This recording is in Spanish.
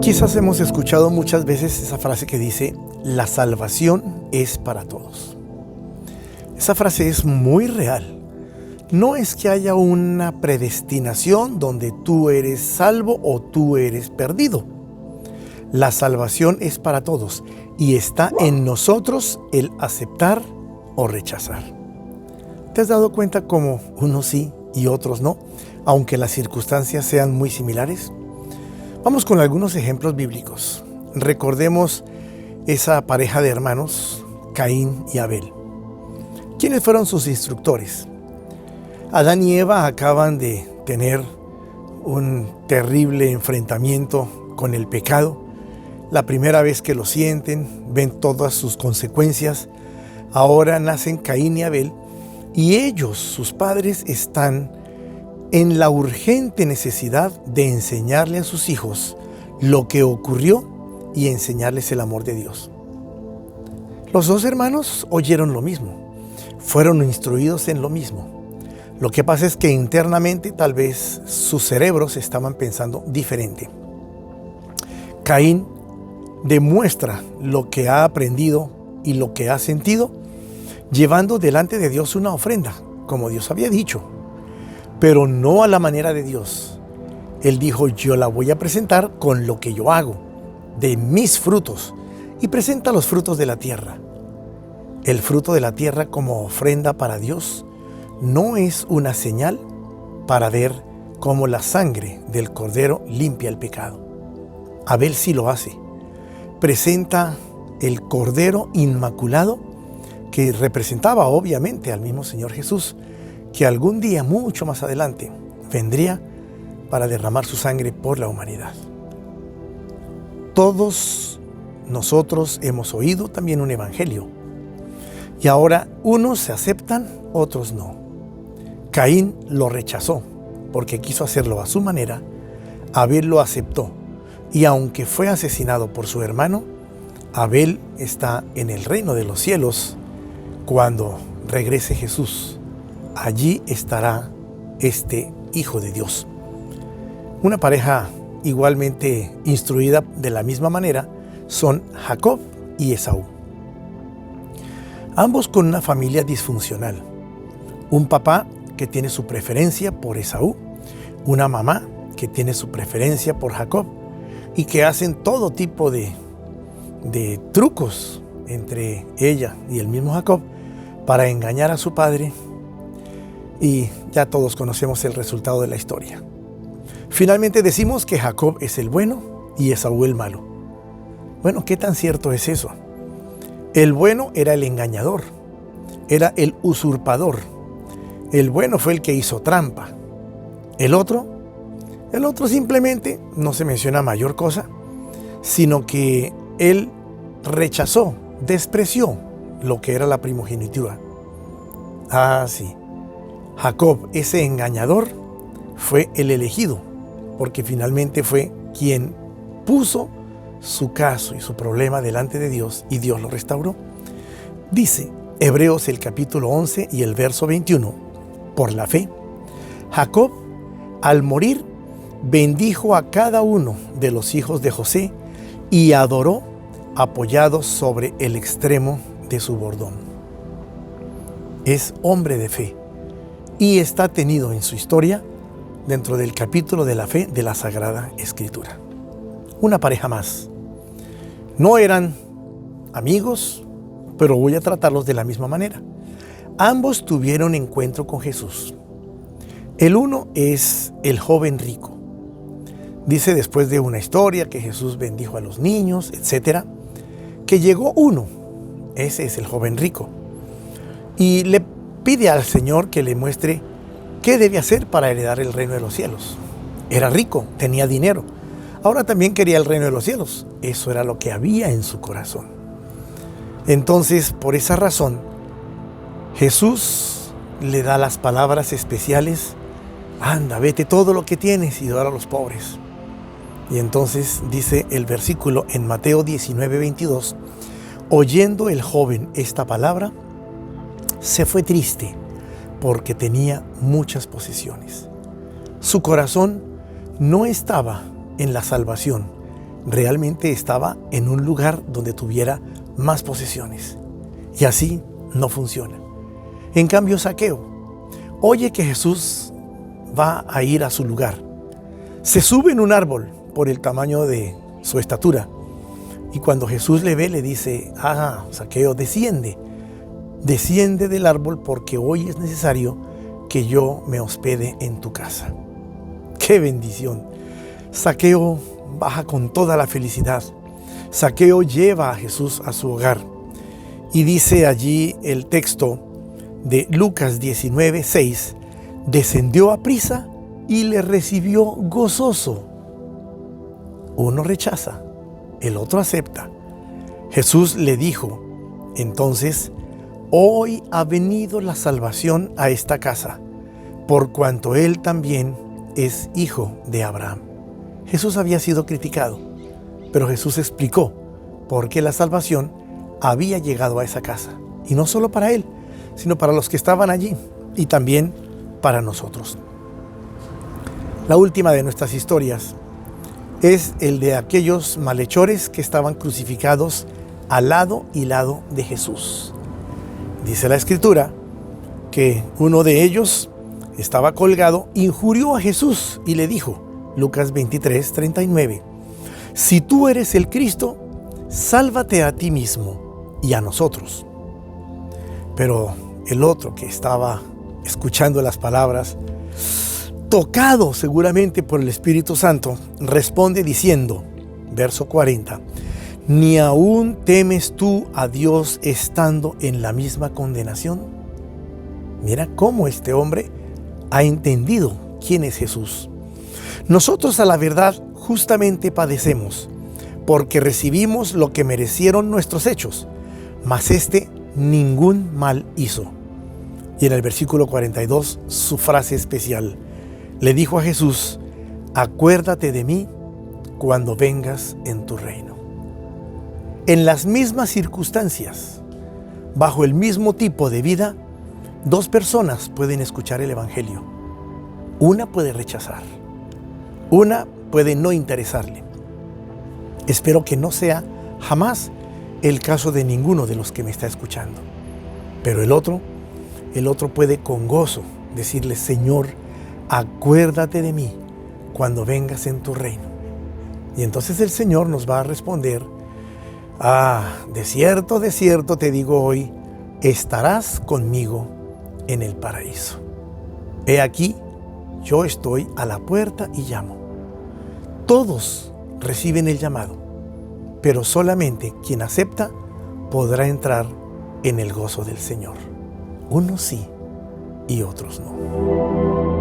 Quizás hemos escuchado muchas veces esa frase que dice, la salvación es para todos. Esa frase es muy real. No es que haya una predestinación donde tú eres salvo o tú eres perdido. La salvación es para todos y está en nosotros el aceptar o rechazar. ¿Te has dado cuenta cómo unos sí y otros no, aunque las circunstancias sean muy similares? Vamos con algunos ejemplos bíblicos. Recordemos esa pareja de hermanos, Caín y Abel. ¿Quiénes fueron sus instructores? Adán y Eva acaban de tener un terrible enfrentamiento con el pecado. La primera vez que lo sienten, ven todas sus consecuencias. Ahora nacen Caín y Abel y ellos, sus padres, están en la urgente necesidad de enseñarle a sus hijos lo que ocurrió y enseñarles el amor de Dios. Los dos hermanos oyeron lo mismo, fueron instruidos en lo mismo. Lo que pasa es que internamente tal vez sus cerebros estaban pensando diferente. Caín demuestra lo que ha aprendido y lo que ha sentido, llevando delante de Dios una ofrenda, como Dios había dicho, pero no a la manera de Dios. Él dijo, yo la voy a presentar con lo que yo hago, de mis frutos, y presenta los frutos de la tierra. El fruto de la tierra como ofrenda para Dios no es una señal para ver cómo la sangre del cordero limpia el pecado. Abel sí lo hace. Presenta el cordero inmaculado que representaba obviamente al mismo Señor Jesús, que algún día, mucho más adelante, vendría para derramar su sangre por la humanidad. Todos nosotros hemos oído también un evangelio, y ahora unos se aceptan, otros no. Caín lo rechazó porque quiso hacerlo a su manera. Abel lo aceptó, y aunque fue asesinado por su hermano, Abel está en el reino de los cielos cuando regrese Jesús. Allí estará este Hijo de Dios. Una pareja igualmente instruida de la misma manera son Jacob y Esaú. Ambos con una familia disfuncional. Un papá que tiene su preferencia por Esaú, una mamá que tiene su preferencia por Jacob y que hacen todo tipo de trucos entre ella y el mismo Jacob para engañar a su padre. Y ya todos conocemos el resultado de la historia. Finalmente decimos que Jacob es el bueno y Esaú el malo. Bueno, ¿qué tan cierto es eso? El bueno era el engañador, era el usurpador. El bueno fue el que hizo trampa. El otro simplemente no se menciona mayor cosa, sino que él rechazó, despreció lo que era la primogenitura. Ah, sí. Jacob, ese engañador, fue el elegido, porque finalmente fue quien puso su caso y su problema delante de Dios y Dios lo restauró. Dice Hebreos el capítulo 11 y el verso 21, por la fe, Jacob, al morir, bendijo a cada uno de los hijos de José y adoró apoyado sobre el extremo de su bordón. Es hombre de fe y está tenido en su historia dentro del capítulo de la fe de la Sagrada Escritura. Una pareja más. No eran amigos, pero voy a tratarlos de la misma manera. Ambos tuvieron encuentro con Jesús. El uno es el joven rico. Dice después de una historia que Jesús bendijo a los niños, etc., que llegó uno, ese es el joven rico, y le pide al Señor que le muestre qué debe hacer para heredar el reino de los cielos. Era rico, tenía dinero. Ahora también quería el reino de los cielos. Eso era lo que había en su corazón. Entonces, por esa razón, Jesús le da las palabras especiales. Anda, vete todo lo que tienes y dale a los pobres. Y entonces dice el versículo en Mateo 19:22, oyendo el joven esta palabra, se fue triste porque tenía muchas posesiones. Su corazón no estaba en la salvación, realmente estaba en un lugar donde tuviera más posesiones. Y así no funciona. En cambio, Zaqueo oye que Jesús va a ir a su lugar. Se sube en un árbol por el tamaño de su estatura. Y cuando Jesús le ve, le dice: Zaqueo, desciende del árbol, porque hoy es necesario que yo me hospede en tu casa. ¡Qué bendición! Zaqueo baja con toda la felicidad. Zaqueo lleva a Jesús a su hogar. Y dice allí el texto de Lucas 19:6, descendió a prisa y le recibió gozoso. Uno rechaza, el otro acepta. Jesús le dijo entonces: hoy ha venido la salvación a esta casa, por cuanto él también es hijo de Abraham. Jesús había sido criticado, pero Jesús explicó por qué la salvación había llegado a esa casa. Y no solo para él, sino para los que estaban allí y también para nosotros. La última de nuestras historias es el de aquellos malhechores que estaban crucificados al lado y lado de Jesús. Dice la Escritura que uno de ellos estaba colgado, injurió a Jesús y le dijo, Lucas 23:39, si tú eres el Cristo, sálvate a ti mismo y a nosotros. Pero el otro, que estaba escuchando las palabras, tocado seguramente por el Espíritu Santo, responde diciendo, verso 40, ¿ni aún temes tú a Dios estando en la misma condenación? Mira cómo este hombre ha entendido quién es Jesús. Nosotros, a la verdad, justamente padecemos, porque recibimos lo que merecieron nuestros hechos, mas este ningún mal hizo. Y en el versículo 42, su frase especial, le dijo a Jesús, acuérdate de mí cuando vengas en tu reino. En las mismas circunstancias, bajo el mismo tipo de vida, dos personas pueden escuchar el Evangelio. Una puede rechazar, una puede no interesarle. Espero que no sea jamás el caso de ninguno de los que me está escuchando. Pero el otro puede con gozo decirle, Señor, acuérdate de mí cuando vengas en tu reino. Y entonces el Señor nos va a responder, de cierto te digo hoy, estarás conmigo en el paraíso. He aquí, yo estoy a la puerta y llamo. Todos reciben el llamado, pero solamente quien acepta podrá entrar en el gozo del Señor. Unos sí y otros no.